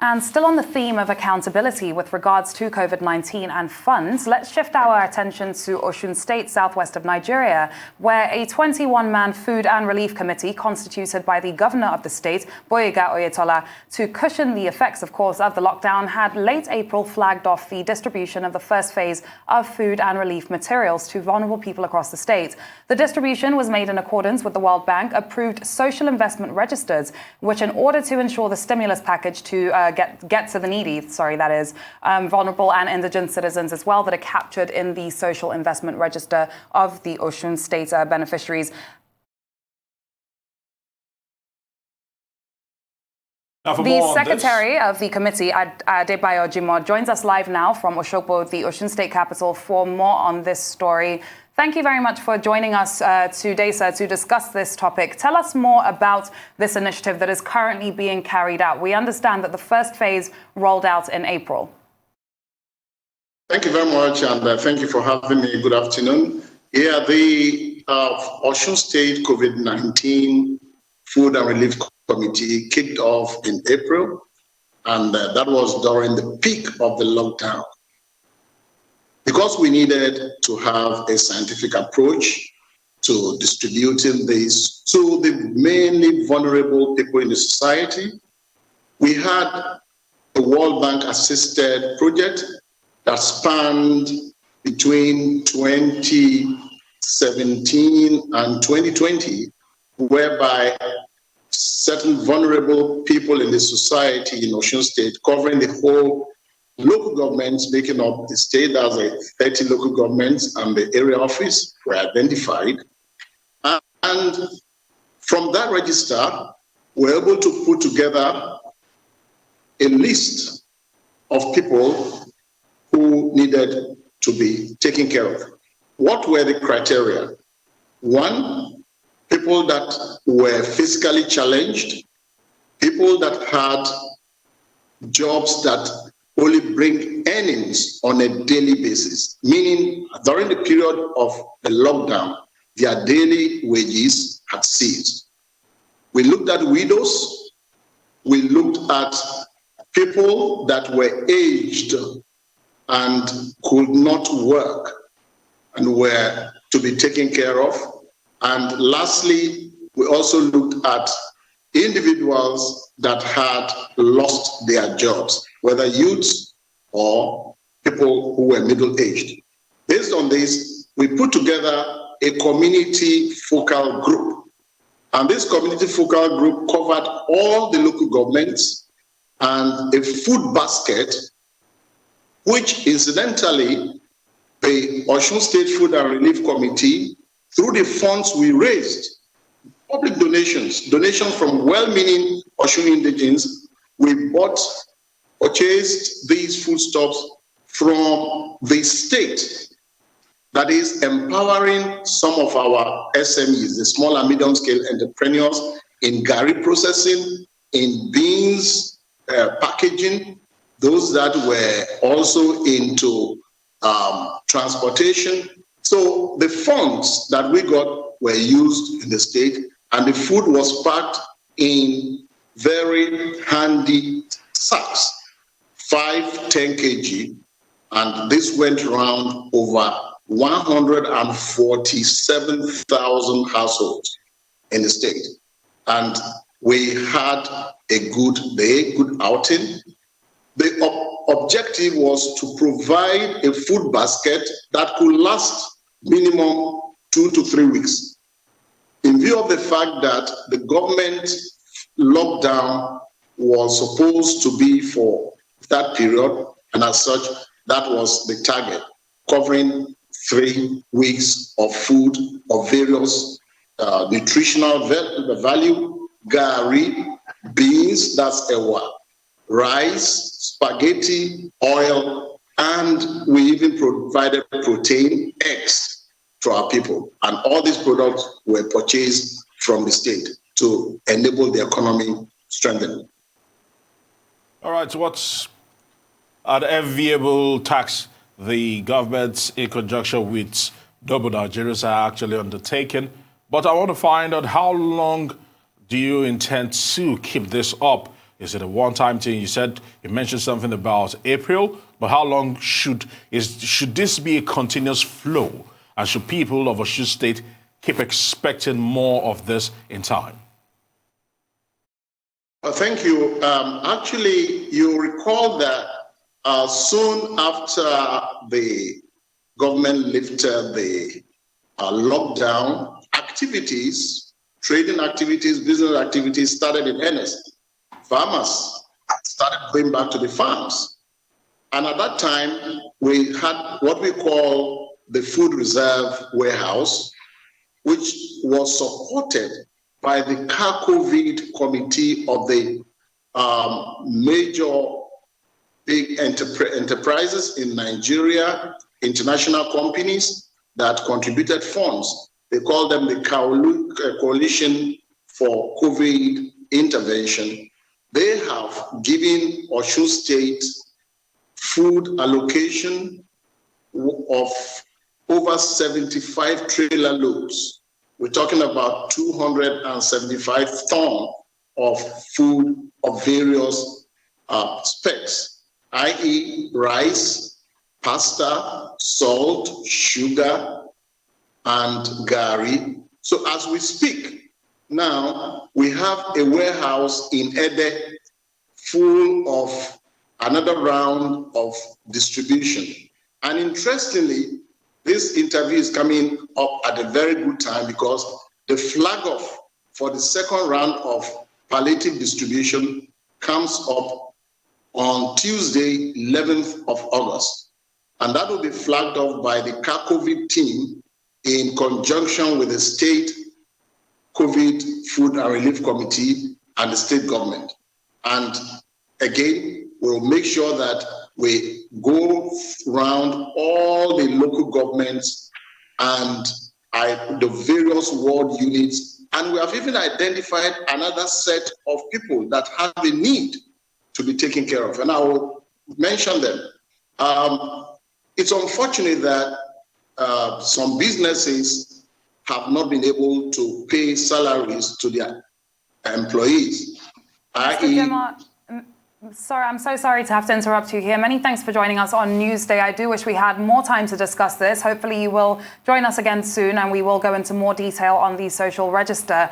And still on the theme of accountability with regards to COVID-19 and funds, let's shift our attention to Osun State, southwest of Nigeria, where a 21-man food and relief committee constituted by the governor of the state, Boyega Oyetola, to cushion the effects, of course, of the lockdown, had late April flagged off the distribution of the first phase of food and relief materials to vulnerable people across the state. The distribution was made in accordance with the World Bank approved social investment registers, which in order to ensure the stimulus package to get to the needy, vulnerable and indigent citizens as well that are captured in the social investment register of the Osun State beneficiaries. The secretary of the committee, ADEBAYO JIMOH, joins us live now from Osogbo, the Osun State capital, for more on this story. Thank you very much for joining us today, sir, to discuss this topic. Tell us more about this initiative that is currently being carried out. We understand that the first phase rolled out in April. Thank you very much, and thank you for having me. Good afternoon. Yeah, the Osun State COVID-19 Food and Relief Committee kicked off in April, and that was during the peak of the lockdown. Because we needed to have a scientific approach to distributing this to the mainly vulnerable people in the society, we had a World Bank assisted project that spanned between 2017 and 2020, whereby certain vulnerable people in the society in Osun State, covering the whole local governments making up the state, as 30 local governments and the area office were identified. And from that register, we were able to put together a list of people who needed to be taken care of. What were the criteria? One, people that were physically challenged, people that had jobs that only bring earnings on a daily basis, meaning during the period of the lockdown, their daily wages had ceased. We looked at widows, we looked at people that were aged and could not work and were to be taken care of. And lastly, we also looked at individuals that had lost their jobs, whether youths or people who were middle-aged. Based on this, we put together a community focal group. And this community focal group covered all the local governments and a food basket, which incidentally, the Osun State Food and Relief Committee, through the funds we raised, public donations from well-meaning Osun indigents, we purchased these foodstuffs from the state, that is empowering some of our SMEs, the small and medium-scale entrepreneurs, in garri processing, in beans packaging, those that were also into transportation. So the funds that we got were used in the state, and the food was packed in very handy sacks, 5, 10 kg, and this went around over 147,000 households in the state. And we had a good day, good outing. The objective was to provide a food basket that could last minimum 2 to 3 weeks. In view of the fact that the government lockdown was supposed to be for that period, and as such, that was the target, covering 3 weeks of food of various nutritional value, garri, beans, that's ewa, rice, spaghetti, oil, and we even provided protein, eggs to our people. And all these products were purchased from the state to enable the economy strengthening. All right, so what's an enviable tax the government, in conjunction with Double Nigerians, are actually undertaking? But I want to find out, how long do you intend to keep this up? Is it a one-time thing? You mentioned something about April, but how long should this be a continuous flow? And should people of Osun State keep expecting more of this in time? Thank you. Actually, you recall that soon after the government lifted the lockdown, activities, trading activities, business activities started in earnest. Farmers started going back to the farms. And at that time, we had what we call the food reserve warehouse, which was supported by the COVID committee of the major big enterprises in Nigeria, international companies that contributed funds. They call them the Coalition for COVID Intervention. They have given Osun State food allocation of over 75 trailer loads. We're talking about 275 tons of food of various specs, i.e. rice, pasta, salt, sugar, and gari. So as we speak, now we have a warehouse in Ede full of another round of distribution. And interestingly, this interview is coming up at a very good time because the flag off for the second round of palliative distribution comes up on Tuesday, 11th of August. And that will be flagged off by the COVID team in conjunction with the state COVID Food and Relief Committee and the state government. And again, we'll make sure that we go around all the local governments and the various ward units. And we have even identified another set of people that have a need to be taken care of. And I will mention them. It's unfortunate that some businesses have not been able to pay salaries to their employees. Sorry, I'm so sorry to have to interrupt you here. Many thanks for joining us on Newsday. I do wish we had more time to discuss this. Hopefully you will join us again soon and we will go into more detail on the social register.